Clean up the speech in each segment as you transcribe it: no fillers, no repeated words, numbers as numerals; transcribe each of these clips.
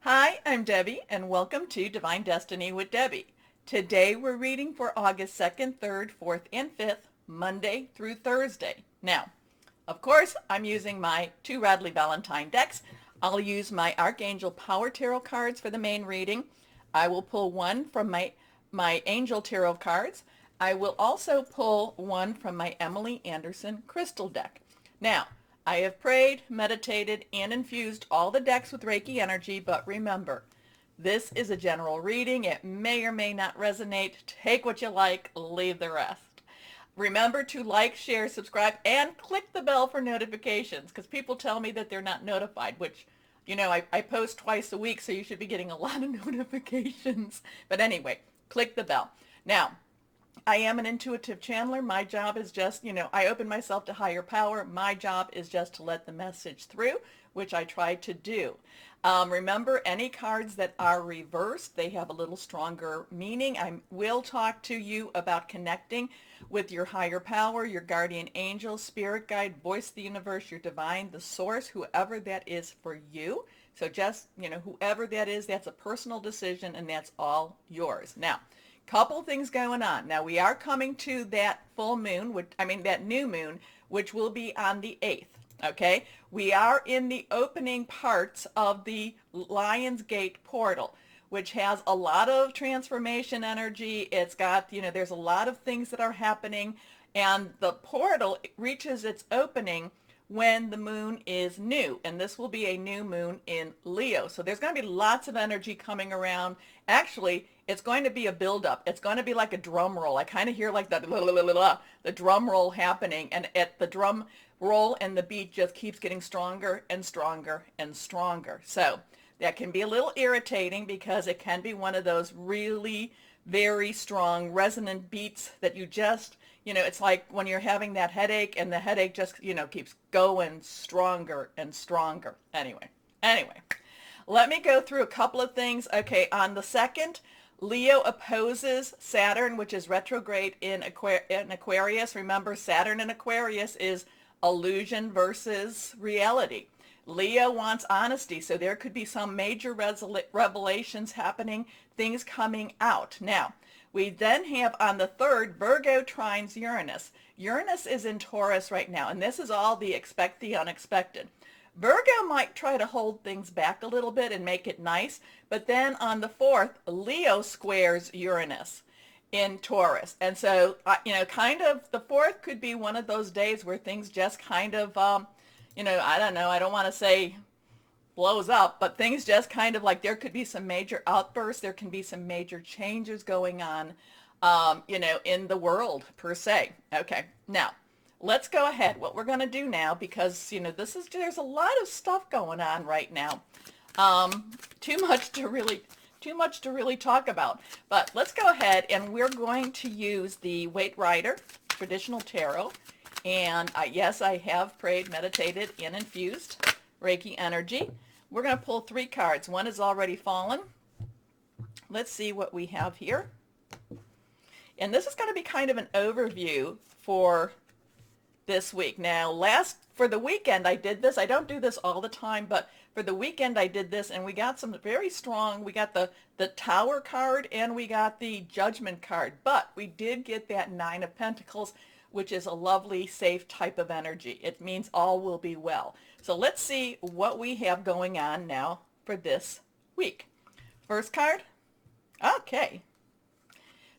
Hi, I'm Debbie, and welcome to Divine Destiny with Debbie. Today we're reading for August 2nd, 3rd, 4th, and 5th, Monday through Thursday. Now, of course, I'm using my two Radley Valentine decks. I'll use my Archangel Power Tarot cards for the main reading. I will pull one from my Angel Tarot cards. I will also pull one from my Emily Anderson Crystal deck. Now, I have prayed, meditated, and infused all the decks with Reiki energy, but remember, this is a general reading. It may or may not resonate. Take what you like, leave the rest. Remember to like, share, subscribe, and click the bell for notifications, because people tell me that they're not notified, which, I post twice a week, so you should be getting a lot of notifications. But anyway, click the bell. Now, I am an intuitive channeler. My job is just, I open myself to higher power. My job is just to let the message through, which I try to do. Remember, any cards that are reversed, they have a little stronger meaning. I will talk to you about connecting with your higher power, your guardian angel, spirit guide, voice of the universe, your divine, the source, whoever that is for you. So just, whoever that is, that's a personal decision, and that's all yours. Now, couple things going on. Now we are coming to that full moon, that new moon, which will be on the 8th. Okay, we are in the opening parts of the Lion's Gate portal, which has a lot of transformation energy. It's got, there's a lot of things that are happening, and the portal reaches its opening when the moon is new, and this will be a new moon in Leo. So there's going to be lots of energy coming around. Actually, it's going to be a buildup. It's going to be like a drum roll. I kind of hear like the drum roll happening, and at the drum roll and the beat just keeps getting stronger and stronger and stronger. So that can be a little irritating because it can be one of those really very strong resonant beats that you just, it's like when you're having that headache and the headache just, keeps going stronger and stronger. Anyway, let me go through a couple of things. Okay, on the 2nd, Leo opposes Saturn, which is retrograde in Aquarius. Remember, Saturn in Aquarius is illusion versus reality. Leo wants honesty, so there could be some major revelations happening, things coming out. Now, we then have on the 3rd, Virgo trines Uranus. Uranus is in Taurus right now, and this is all the expect the unexpected. Virgo might try to hold things back a little bit and make it nice, but then on the 4th, Leo squares Uranus in Taurus. And so, kind of the 4th could be one of those days where things just kind of, I don't know, I don't want to say blows up, but things just kind of like there could be some major outbursts. There can be some major changes going on, in the world per se. Okay, now let's go ahead. What we're going to do now, because, there's a lot of stuff going on right now. Too much to really talk about. But let's go ahead, and we're going to use the Waite Rider traditional tarot. And yes, I have prayed, meditated, and infused Reiki energy. We're going to pull 3 cards. One is already fallen. Let's see what we have here. And this is going to be kind of an overview for this week. Now, for the weekend, I did this. I don't do this all the time, but for the weekend, I did this, and we got some very strong, we got the Tower card, and we got the Judgment card, but we did get that 9 of Pentacles, which is a lovely, safe type of energy. It means all will be well. So let's see what we have going on now for this week. First card. Okay.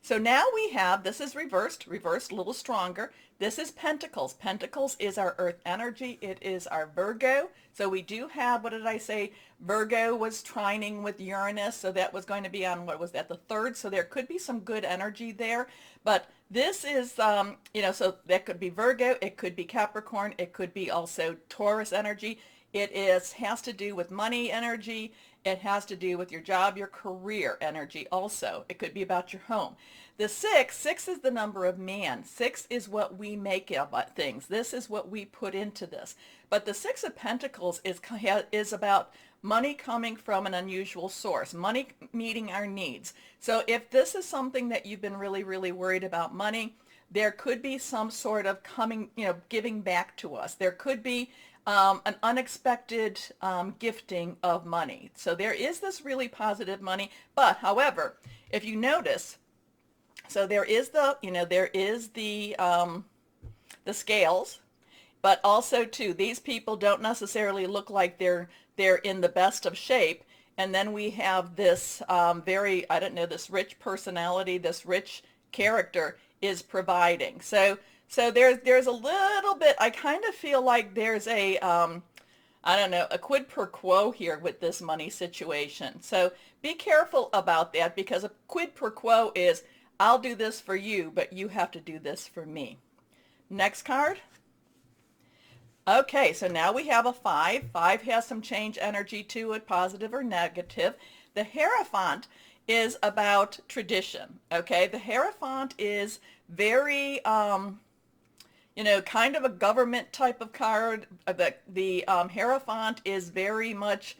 So now we have, this is reversed a little stronger. This is Pentacles. Pentacles is our earth energy. It is our Virgo. So we do have, what did I say? Virgo was trining with Uranus. So that was going to be on, what was that, the 3rd? So there could be some good energy there. But this is, so that could be Virgo. It could be Capricorn. It could be also Taurus energy. Has to do with money energy. It has to do with your job, your career energy also. It could be about your home. The 6 is the number of man. 6 is what we make about things. This is what we put into this. But the 6 of Pentacles is about money coming from an unusual source, money meeting our needs. So if this is something that you've been really, really worried about money, there could be some sort of giving back to us. There could be an unexpected gifting of money. So there is this really positive money, but however, if you notice, so there is the scales, but also too, these people don't necessarily look like they're in the best of shape. And then we have this very, I don't know, this rich personality, this rich character is providing. So there's a little bit, I kind of feel like there's a, I don't know, a quid pro quo here with this money situation. So be careful about that, because a quid pro quo is, I'll do this for you, but you have to do this for me. Next card. Okay, so now we have a 5. 5 has some change energy to it, positive or negative. The Hierophant is about tradition, okay? The Hierophant is very, kind of a government type of card. The Hierophant is very much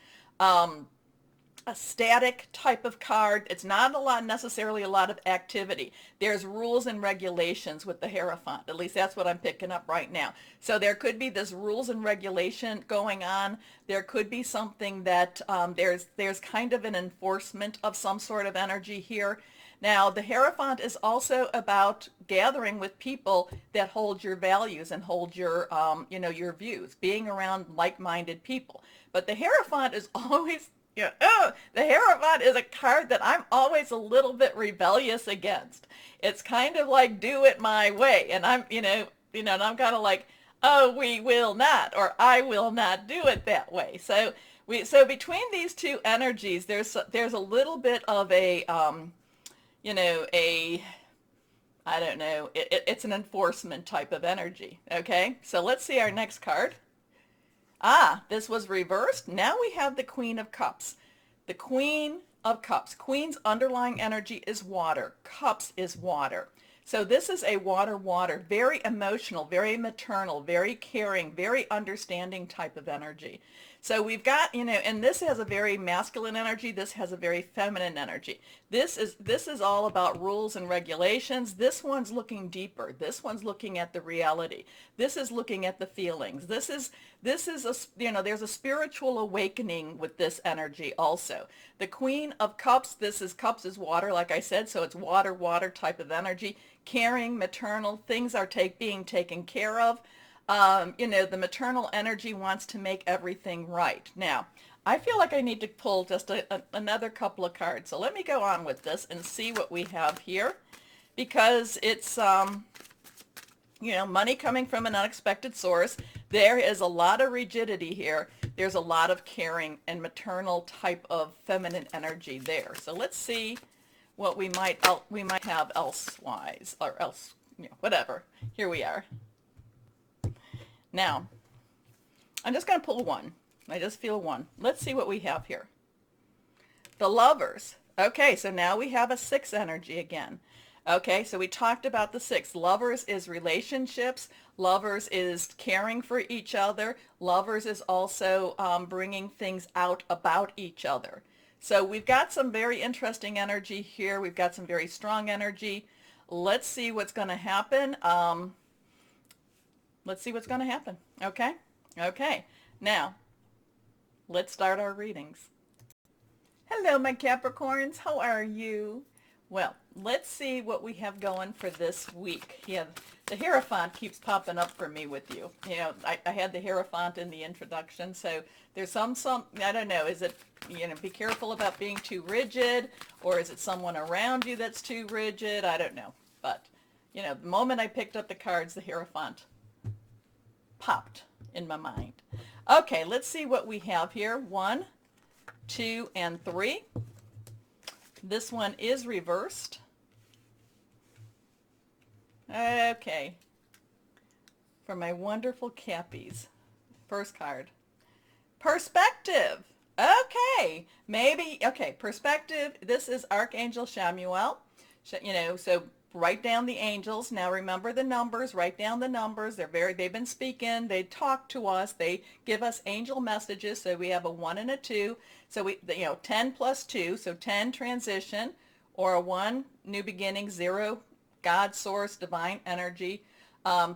a static type of card. It's not necessarily a lot of activity. There's rules and regulations with the Hierophant. At least that's what I'm picking up right now. So there could be this rules and regulation going on. There could be something that there's kind of an enforcement of some sort of energy here. Now, the Hierophant is also about gathering with people that hold your values and hold your, your views, being around like-minded people. But the Hierophant is always, the Hierophant is a card that I'm always a little bit rebellious against. It's kind of like, do it my way. And I'm, and I'm kind of like, oh, we will not, or I will not do it that way. So between these two energies, there's a little bit of a, I don't know, it's an enforcement type of energy, okay? So let's see our next card. This was reversed. Now we have the Queen of Cups. The Queen of Cups. Queen's underlying energy is water. Cups is water. So this is a water, very emotional, very maternal, very caring, very understanding type of energy. So we've got, and this has a very masculine energy. This has a very feminine energy. This is all about rules and regulations. This one's looking deeper. This one's looking at the reality. This is looking at the feelings. This is a, there's a spiritual awakening with this energy also. The Queen of Cups, Cups is water, like I said, so it's water type of energy. Caring, maternal, things are being taken care of. The maternal energy wants to make everything right. Now, I feel like I need to pull just another couple of cards. So let me go on with this and see what we have here, because it's, money coming from an unexpected source. There is a lot of rigidity here. There's a lot of caring and maternal type of feminine energy there. So let's see what we might have elsewise, or else, whatever. Here we are. Now, I'm just going to pull one. I just feel one. Let's see what we have here. The Lovers. Okay, so now we have a 6 energy again. Okay, so we talked about the 6. Lovers is relationships. Lovers is caring for each other. Lovers is also bringing things out about each other. So we've got some very interesting energy here. We've got some very strong energy. Let's see what's going to happen. Let's see what's going to happen. Okay? Okay. Now, let's start our readings. Hello, my Capricorns. How are you? Well, let's see what we have going for this week. Yeah, the Hierophant keeps popping up for me with you. I had the Hierophant in the introduction, so there's some, I don't know, is it, be careful about being too rigid, or is it someone around you that's too rigid? I don't know. But, the moment I picked up the cards, the Hierophant popped in my mind. Okay, let's see what we have here. 1, 2, and 3. This one is reversed. Okay. For my wonderful Cappies. First card. Perspective. Okay. Perspective. This is Archangel Chamuel. So write down the angels. Now remember the numbers. Write down the numbers. They've been speaking. They talk to us. They give us angel messages. So we have a 1 and a 2. So 10 plus 2. So 10 transition, or a 1 new beginning, 0 God source, divine energy.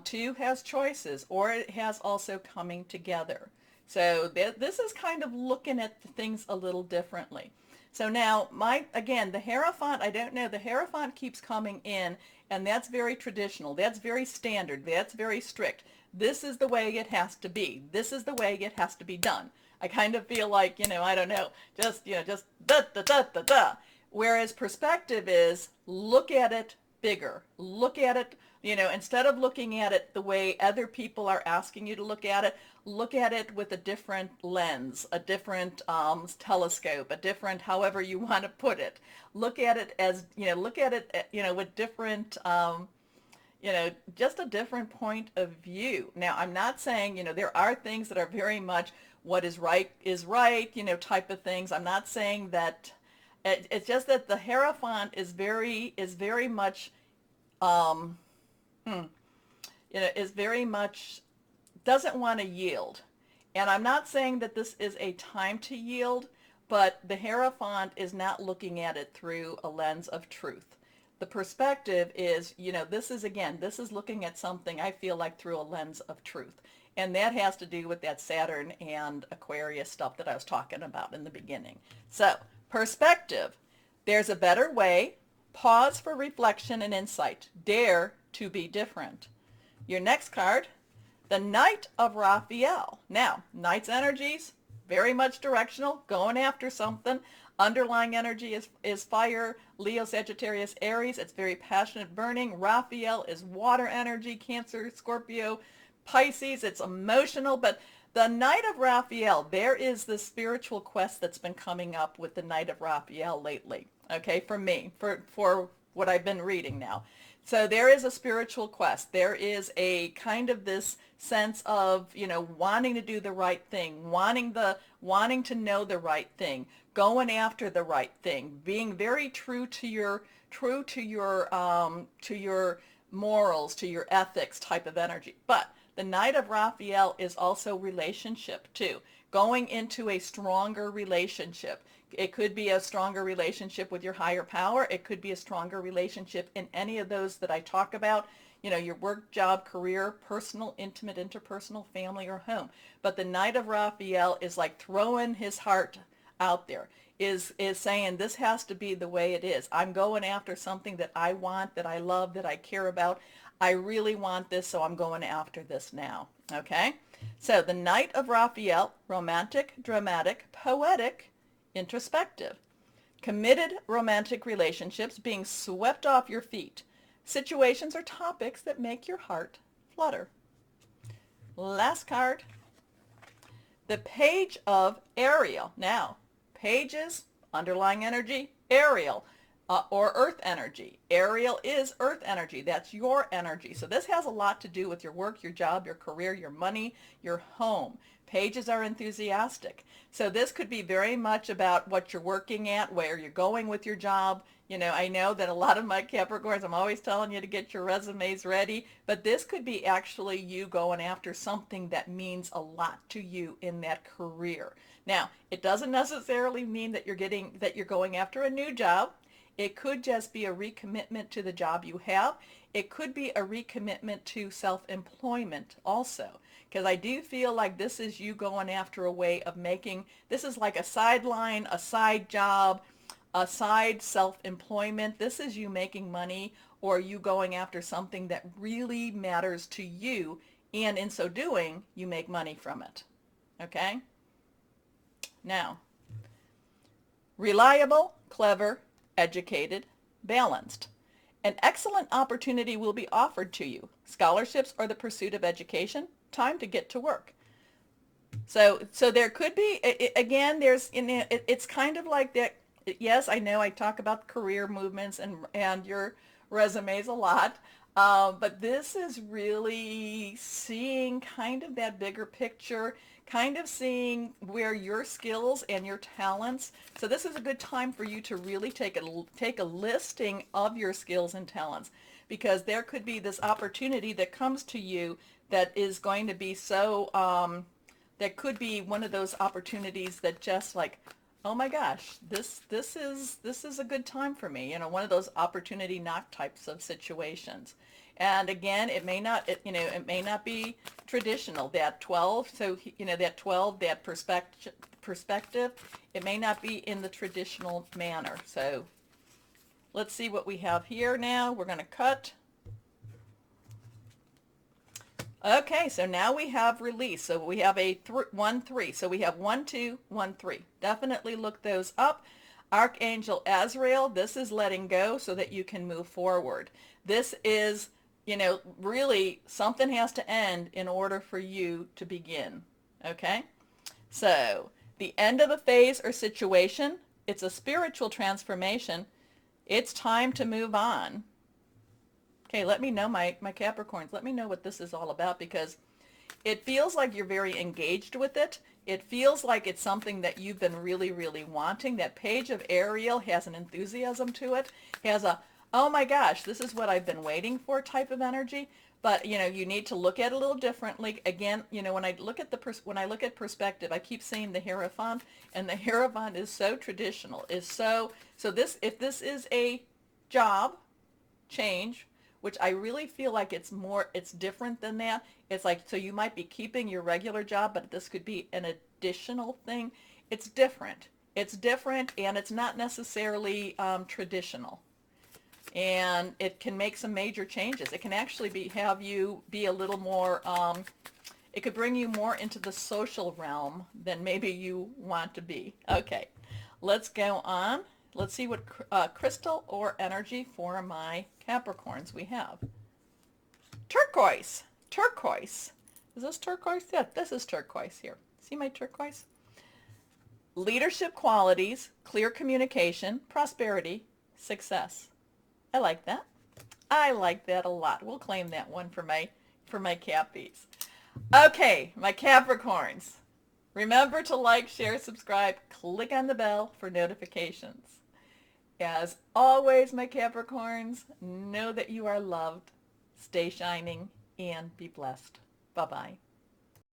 Two has choices, or it has also coming together. So this is kind of looking at the things a little differently. So now, again, the Hierophant, I don't know, the Hierophant keeps coming in, and that's very traditional. That's very standard. That's very strict. This is the way it has to be. This is the way it has to be done. I kind of feel like, I don't know, just da da da da da. Whereas perspective is look at it bigger. Look at it, instead of looking at it the way other people are asking you to look at it with a different lens, a different telescope, a different, however you want to put it. Look at it as, look at it, with different, just a different point of view. Now, I'm not saying, there are things that are very much what is right, type of things. I'm not saying that. It's just that the Hierophant is very much, is very much, doesn't want to yield. And I'm not saying that this is a time to yield, but the Hierophant is not looking at it through a lens of truth. The perspective is, this is looking at something, I feel like, through a lens of truth. And that has to do with that Saturn and Aquarius stuff that I was talking about in the beginning. So, perspective. There's a better way. Pause for reflection and insight. Dare to be different. Your next card, the Knight of Raphael. Now, Knight's energies, very much directional, going after something. Underlying energy is fire, Leo, Sagittarius, Aries. It's very passionate, burning. Raphael is water energy, Cancer, Scorpio, Pisces. It's emotional, but the Knight of Raphael, there is this spiritual quest that's been coming up with the Knight of Raphael lately, okay, for me, for what I've been reading now. So there is a spiritual quest. There is a kind of this sense of, wanting to do the right thing, wanting to know the right thing, going after the right thing, being very true to your morals, to your ethics type of energy. But the Knight of Raphael is also relationship too, going into a stronger relationship. It could be a stronger relationship with your higher power. It could be a stronger relationship in any of those that I talk about, your work, job, career, personal, intimate, interpersonal, family, or home. But the Knight of Raphael is like throwing his heart out there, is saying this has to be the way it is. I'm going after something that I want, that I love, that I care about. I really want this, so I'm going after this now. Okay? So the Knight of Raphael, romantic, dramatic, poetic, introspective. Committed romantic relationships, being swept off your feet. Situations or topics that make your heart flutter. Last card, the Page of Ariel. Now, pages, underlying energy, Ariel. Or earth energy. Ariel is earth energy. That's your energy. So this has a lot to do with your work, your job, your career, your money, your home. Pages are enthusiastic. So this could be very much about what you're working at, where you're going with your job. I know that a lot of my Capricorns, I'm always telling you to get your resumes ready, but this could be actually you going after something that means a lot to you in that career. Now, it doesn't necessarily mean that you're going after a new job. It could just be a recommitment to the job you have. It could be a recommitment to self-employment also, because I do feel like this is you going after a way of making, this is like a sideline, a side job, a side self-employment. This is you making money, or you going after something that really matters to you, and in so doing, you make money from it. Okay? Now, reliable, clever, educated, balanced. An excellent opportunity will be offered to you. Scholarships or the pursuit of education. Time to get to work. So there could be, again, it's kind of like that. Yes, I know I talk about career movements and your resumes a lot, but this is really seeing kind of that bigger picture, kind of seeing where your skills and your talents. So this is a good time for you to really take a listing of your skills and talents, because there could be this opportunity that comes to you that is going to be so, that could be one of those opportunities that just like, oh my gosh, this is a good time for me. One of those opportunity knock types of situations. And again, it may not, it may not be traditional. That 12, so, that 12, that perspective, it may not be in the traditional manner. So let's see what we have here now. We're going to cut. Okay, so now we have release. So we have a 1, 3. So we have 1, 2, 1, 3. Definitely look those up. Archangel Azrael, this is letting go so that you can move forward. This is, really something has to end in order for you to begin. Okay? So the end of a phase or situation, it's a spiritual transformation. It's time to move on. Okay, let me know, my Capricorns, let me know what this is all about, because it feels like you're very engaged with it. It feels like it's something that you've been really, really wanting. That page of Ariel has an enthusiasm to it, has a, oh my gosh, this is what I've been waiting for type of energy. But, you need to look at it a little differently. Again, when I look at perspective, I keep saying the Hierophant, and the Hierophant is so traditional, so this, if this is a job change, which I really feel like it's different than that. It's like, so you might be keeping your regular job, but this could be an additional thing. It's different. It's different, and it's not necessarily traditional. And it can make some major changes. It can actually have you be a little more, it could bring you more into the social realm than maybe you want to be. Okay, let's go on. Let's see what crystal or energy for my Capricorns we have. Turquoise. Turquoise. Is this turquoise? Yeah, this is turquoise here. See my turquoise? Leadership qualities, clear communication, prosperity, success. I like that. I like that a lot. We'll claim that one for my Cappies. Okay, my Capricorns. Remember to like, share, subscribe, click on the bell for notifications. As always, my Capricorns, know that you are loved, stay shining, and be blessed. Bye-bye.